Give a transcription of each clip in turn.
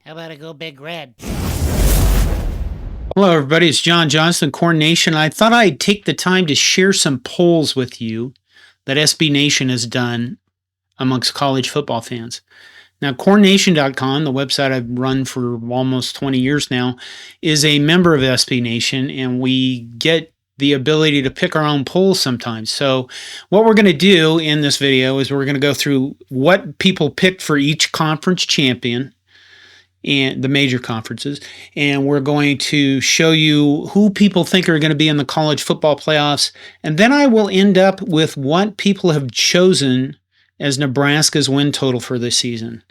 How about I go Big Red? Hello, everybody. It's Jon Johnston, CornNation. I thought I'd take the time to share some polls with you that SB Nation has done amongst college football fans. Now, CornNation.com, the website I've run for almost 20 years now, is a member of SB Nation, and we get the ability to pick our own polls sometimes. So, what we're going to do in this video is we're going to go through what people picked for each conference champion and the major conferences, and we're going to show you who people think are going to be in the college football playoffs, and then I will end up with what people have chosen as Nebraska's win total for this season.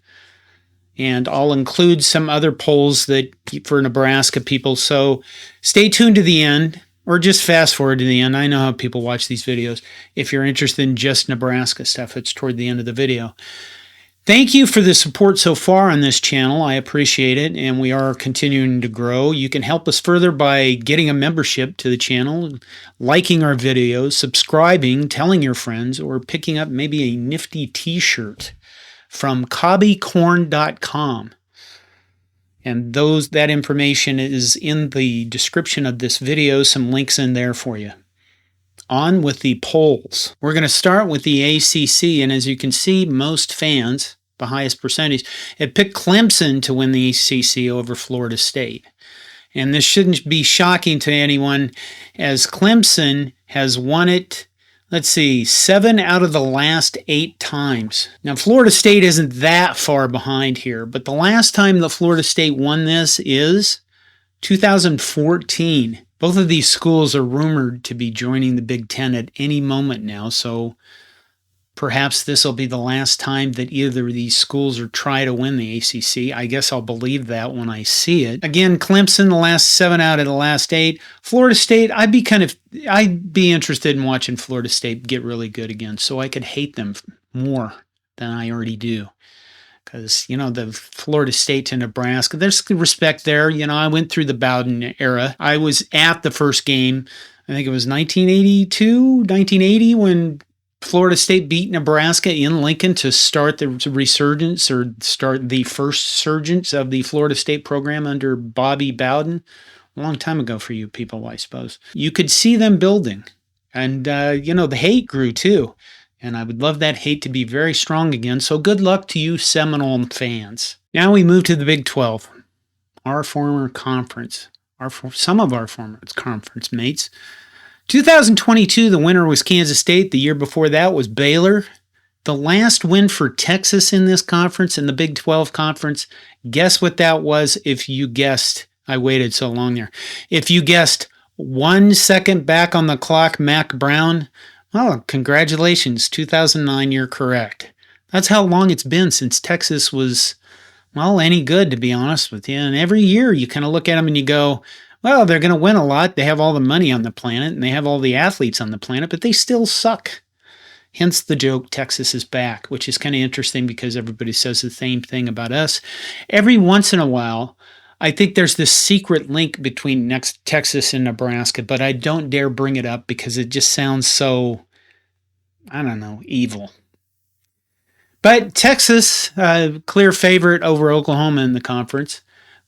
And I'll include some other polls that for Nebraska people, so stay tuned to the end, or just fast forward to the end. I know how people watch these videos. If you're interested in just Nebraska stuff, it's toward the end of the video. Thank you for the support so far on this channel. I appreciate it, and we are continuing to grow. You can help us further by getting a membership to the channel, liking our videos, subscribing, telling your friends, or picking up maybe a nifty t-shirt from cobbycorn.com. And that information is in the description of this video, some links in there for you. On with the polls. We're going to start with the ACC, and as you can see, most fans, the highest percentage, have picked Clemson to win the ACC over Florida State. And this shouldn't be shocking to anyone, as Clemson has won it, 7 out of the last 8 times. Now, Florida State isn't that far behind here, but the last time that Florida State won this is 2014. Both of these schools are rumored to be joining the Big Ten at any moment now, so perhaps this will be the last time that either of these schools are try to win the ACC. I guess I'll believe that when I see it. Again, Clemson, the last 7 out of the last 8. Florida State, I'd be interested in watching Florida State get really good again, so I could hate them more than I already do. Because, the Florida State to Nebraska, there's respect there. I went through the Bowden era. I was at the first game, I think it was 1980, when Florida State beat Nebraska in Lincoln to start the resurgence, or start the first surgence of the Florida State program under Bobby Bowden. A long time ago for you people, I suppose. You could see them building. And, the hate grew too. And I would love that hate to be very strong again. So good luck to you Seminole fans. Now we move to the Big 12, our former conference, some of our former conference mates. 2022, the winner was Kansas State. The year before that was Baylor. The last win for Texas in this conference, in the Big 12 conference, guess what that was if you guessed? I waited so long there. If you guessed 1 second back on the clock, Mac Brown, well, congratulations, 2009, you're correct. That's how long it's been since Texas was, any good, to be honest with you. And every year you kind of look at them and you go, well, they're going to win a lot. They have all the money on the planet and they have all the athletes on the planet, but they still suck. Hence the joke, Texas is back, which is kind of interesting because everybody says the same thing about us. Every once in a while, I think there's this secret link between Texas and Nebraska, but I don't dare bring it up because it just sounds so, evil. But Texas, clear favorite over Oklahoma in the conference.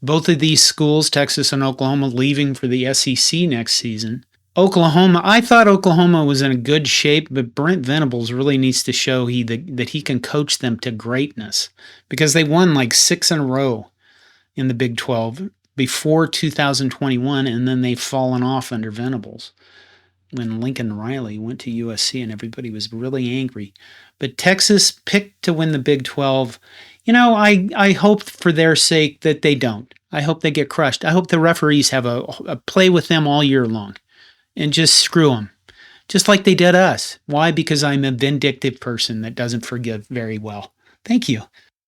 Both of these schools, Texas and Oklahoma, leaving for the SEC next season. Oklahoma, I thought Oklahoma was in a good shape, but Brent Venables really needs to show that he can coach them to greatness, because they won 6 in a row in the Big 12 before 2021, and then they've fallen off under Venables when Lincoln Riley went to USC and everybody was really angry. But Texas picked to win the Big 12. I hope for their sake that they don't. I hope they get crushed. I hope the referees have a play with them all year long and just screw them, just like they did us. Why? Because I'm a vindictive person that doesn't forgive very well. Thank you.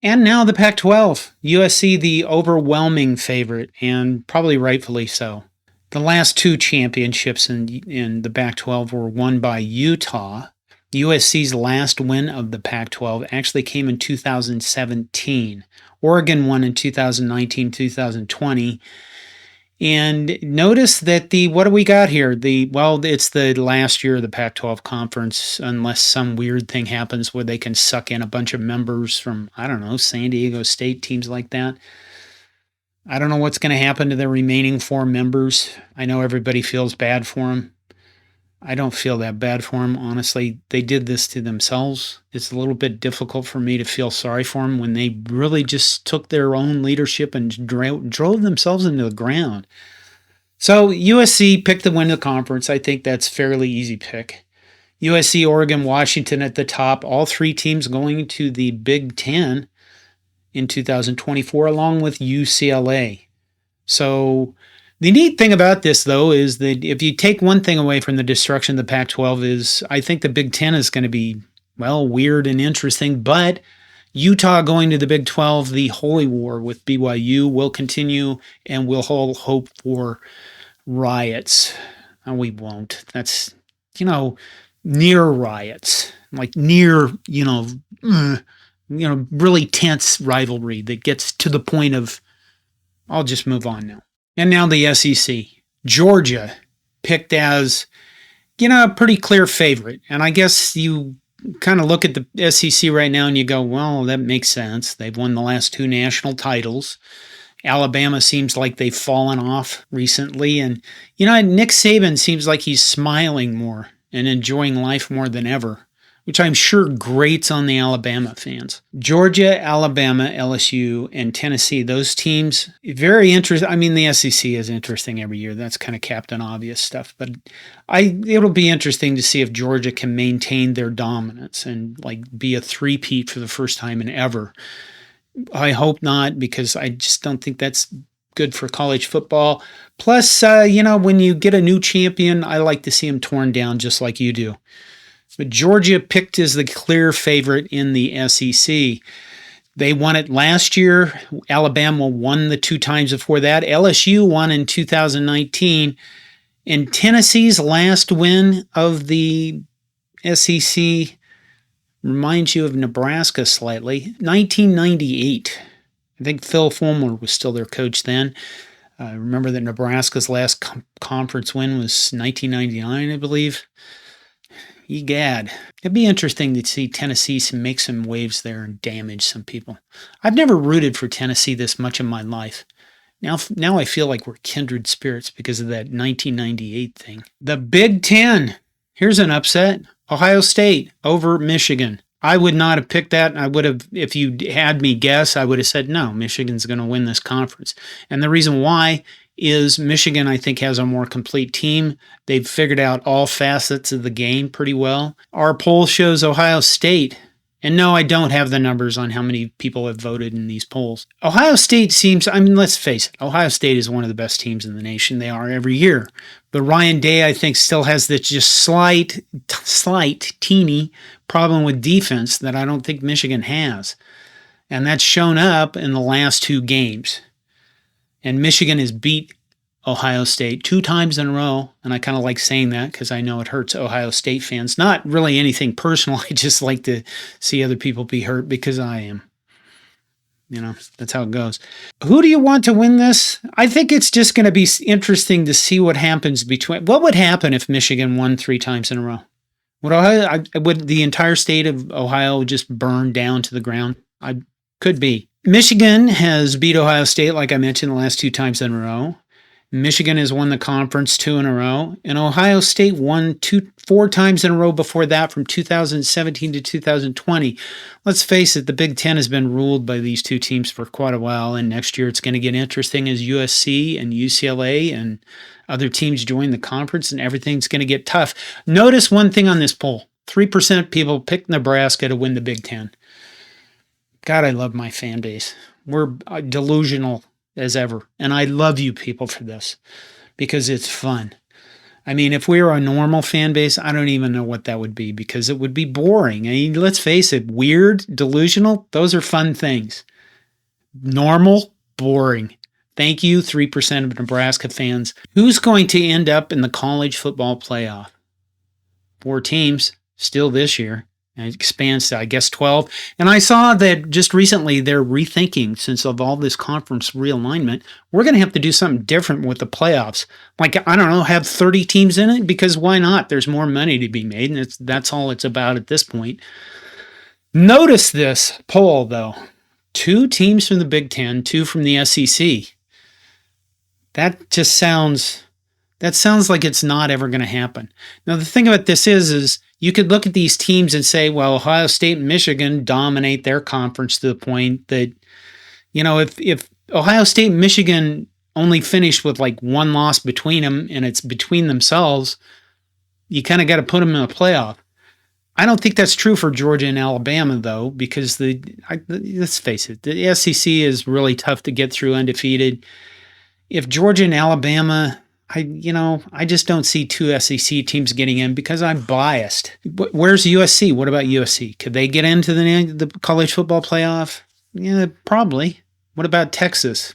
And now the Pac-12, USC the overwhelming favorite, and probably rightfully so. The last 2 championships in the Pac-12 were won by Utah. USC's last win of the Pac-12 actually came in 2017. Oregon won in 2019, 2020. And notice that what do we got here? It's the last year of the Pac-12 conference, unless some weird thing happens where they can suck in a bunch of members from, San Diego State, teams like that. I don't know what's going to happen to the remaining 4 members. I know everybody feels bad for them. I don't feel that bad for them, honestly. They did this to themselves. It's a little bit difficult for me to feel sorry for them when they really just took their own leadership and drove themselves into the ground. So USC picked the win of the conference. I think that's fairly easy pick. USC, Oregon, Washington at the top. All 3 teams going to the Big Ten in 2024, along with UCLA. So the neat thing about this, though, is that if you take one thing away from the destruction of the Pac-12 is I think the Big Ten is going to be, well, weird and interesting, but Utah going to the Big 12, the holy war with BYU will continue, and we'll hold hope for riots. We won't. That's, near riots, like near, really tense rivalry that gets to the point of, I'll just move on now. And now the SEC. Georgia picked as, a pretty clear favorite. And I guess you kind of look at the SEC right now and you go, well, that makes sense. They've won the last 2 national titles. Alabama seems like they've fallen off recently. And, Nick Saban seems like he's smiling more and enjoying life more than ever, which I'm sure grates on the Alabama fans. Georgia, Alabama, LSU, and Tennessee, those teams, very interesting. I mean, the SEC is interesting every year. That's kind of Captain Obvious stuff. But it'll be interesting to see if Georgia can maintain their dominance and be a three-peat for the first time in ever. I hope not, because I just don't think that's good for college football. Plus, when you get a new champion, I like to see them torn down just like you do. But Georgia picked as the clear favorite in the SEC. They won it last year. Alabama won the 2 times before that. LSU won in 2019. And Tennessee's last win of the SEC reminds you of Nebraska slightly. 1998. I think Phil Fulmer was still their coach then. Remember that Nebraska's last conference win was 1999, I believe. Egad. It'd be interesting to see Tennessee make some waves there and damage some people. I've never rooted for Tennessee this much in my life. Now I feel like we're kindred spirits because of that 1998 thing. The Big Ten. Here's an upset. Ohio State over Michigan. I would not have picked that. I would have, if you had me guess, I would have said, no, Michigan's going to win this conference. And the reason why is Michigan, I think, has a more complete team. They've figured out all facets of the game pretty well. Our poll shows Ohio State. And no, I don't have the numbers on how many people have voted in these polls. Ohio State seems, let's face it, Ohio State is one of the best teams in the nation. They are every year. But Ryan Day, I think, still has this just slight, teeny problem with defense that I don't think Michigan has. And that's shown up in the last 2 games. And Michigan has beat Ohio State 2 times in a row. And I kind of like saying that because I know it hurts Ohio State fans. Not really anything personal. I just like to see other people be hurt because I am. That's how it goes. Who do you want to win this? I think it's just going to be interesting to see what happens what would happen if Michigan won 3 times in a row? Would the entire state of Ohio just burn down to the ground? Could be. Michigan has beat Ohio State, like I mentioned, the last 2 times in a row. Michigan has won the conference 2 in a row, and Ohio State won 4 times in a row before that from 2017 to 2020. Let's face it, the Big Ten has been ruled by these 2 teams for quite a while, and next year it's going to get interesting as USC and UCLA and other teams join the conference, and everything's going to get tough. Notice one thing on this poll. 3% of people picked Nebraska to win the Big Ten. God, I love my fan base. We're delusional as ever. And I love you people for this because it's fun. If we were a normal fan base, I don't even know what that would be because it would be boring. Let's face it, weird, delusional, those are fun things. Normal, boring. Thank you, 3% of Nebraska fans. Who's going to end up in the college football playoff? 4 teams still this year. And it expands to, I guess, 12. And I saw that just recently they're rethinking, since of all this conference realignment, we're going to have to do something different with the playoffs. Have 30 teams in it, because why not? There's more money to be made, and that's all it's about at this point. Notice this poll, though. 2 teams from the Big Ten, 2 from the SEC. That just sounds like it's not ever going to happen. Now, the thing about this is you could look at these teams and say, well, Ohio State and Michigan dominate their conference to the point that, if Ohio State and Michigan only finished with like one loss between them and it's between themselves, you kind of got to put them in a playoff. I don't think that's true for Georgia and Alabama, though, because let's face it, the SEC is really tough to get through undefeated. If Georgia and Alabama, I just don't see two SEC teams getting in because I'm biased. Where's USC? What about USC? Could they get into the college football playoff? Yeah, probably. What about Texas?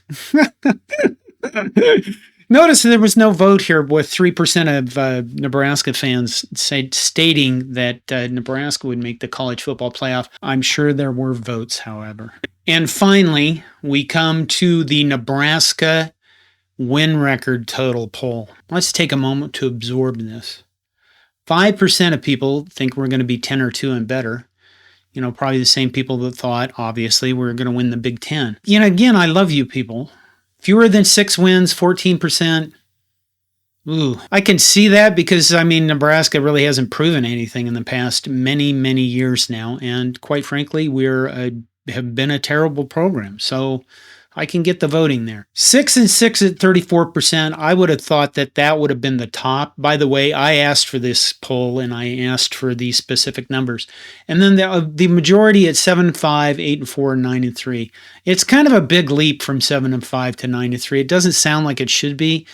Notice there was no vote here with 3% of Nebraska fans stating that Nebraska would make the college football playoff. I'm sure there were votes, however. And finally, we come to the Nebraska win record total poll. Let's take a moment to absorb this. 5% of people think we're going to be 10 or 2 and better. Probably the same people that thought, obviously, we're going to win the Big Ten. Again, I love you people. Fewer than 6 wins, 14%. Ooh, I can see that because, Nebraska really hasn't proven anything in the past many, many years now. And quite frankly, have been a terrible program. So I can get the voting there. 6-6 at 34%. I would have thought that would have been the top. By the way, I asked for this poll and I asked for these specific numbers. And then the majority at 7-5, 8-4, 9-3. It's kind of a big leap from 7-5 to 9-3. It doesn't sound like it should be,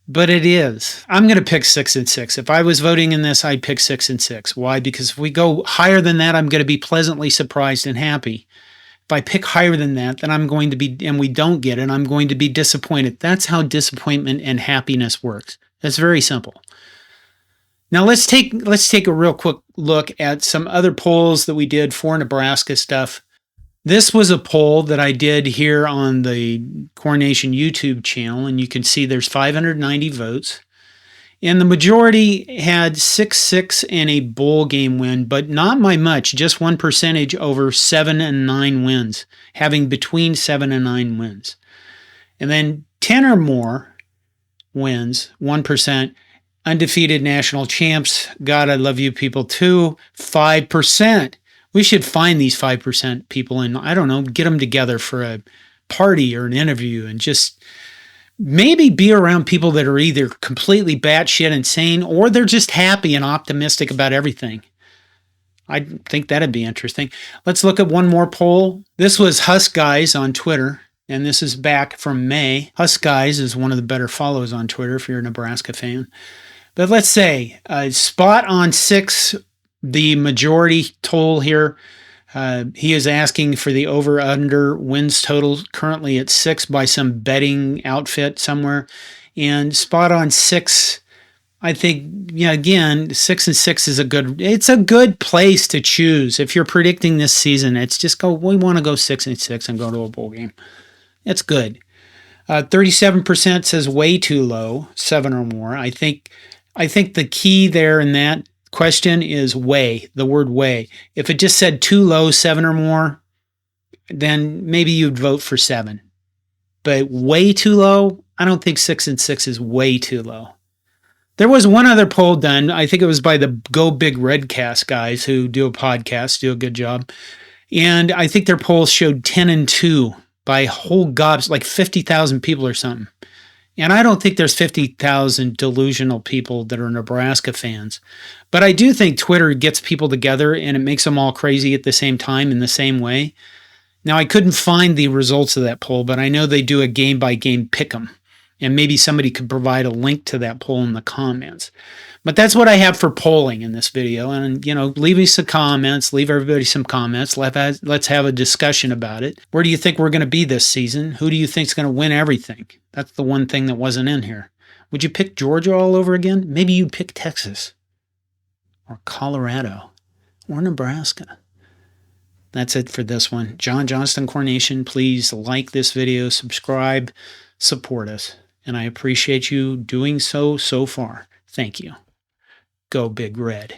but it is. I'm going to pick 6-6. If I was voting in this, I'd pick 6-6. Why? Because if we go higher than that, I'm going to be pleasantly surprised and happy. If I pick higher than that, then I'm going to be, and we don't get it, I'm going to be disappointed. That's how disappointment and happiness works. That's very simple. Now let's take a real quick look at some other polls that we did for Nebraska stuff. This was a poll that I did here on the CornNation YouTube channel, and you can see there's 590 votes. And the majority had 6-6 and a bowl game win, but not by much, just 1% over 7 and 9 wins, having between 7 and 9 wins. And then 10 or more wins, 1%, undefeated national champs. God, I love you people too, 5%. We should find these 5% people and, I don't know, get them together for a party or an interview and just maybe be around people that are either completely batshit insane or they're just happy and optimistic about everything. I think that'd be interesting. Let's look at one more poll. This was Husk Guys on Twitter, and this is back from May. Husk Guys is one of the better follows on Twitter if you're a Nebraska fan. But let's say spot on 6, the majority toll here. He is asking for the over-under wins total currently at 6 by some betting outfit somewhere. And spot on 6, I think, again, 6-6 is it's a good place to choose. If you're predicting this season, it's just we want to go 6-6 and go to a bowl game. It's good. 37% says way too low, 7 or more. I think the key there in that question is the word way. If it just said too low, 7 or more, then maybe you'd vote for 7. But way too low, I don't think 6-6 is way too low. There was one other poll done. I think it was by the Go Big Redcast guys who do a podcast, do a good job. And I think their polls showed 10-2 by whole gobs, like 50,000 people or something. And I don't think there's 50,000 delusional people that are Nebraska fans. But I do think Twitter gets people together and it makes them all crazy at the same time in the same way. Now, I couldn't find the results of that poll, but I know they do a game-by-game pick'em. And maybe somebody could provide a link to that poll in the comments. But that's what I have for polling in this video. And, leave me some comments. Leave everybody some comments. Let's have a discussion about it. Where do you think we're going to be this season? Who do you think is going to win everything? That's the one thing that wasn't in here. Would you pick Georgia all over again? Maybe you'd pick Texas or Colorado or Nebraska. That's it for this one. Jon Johnston, CornNation. Please like this video, subscribe, support us. And I appreciate you doing so far. Thank you. Go Big Red.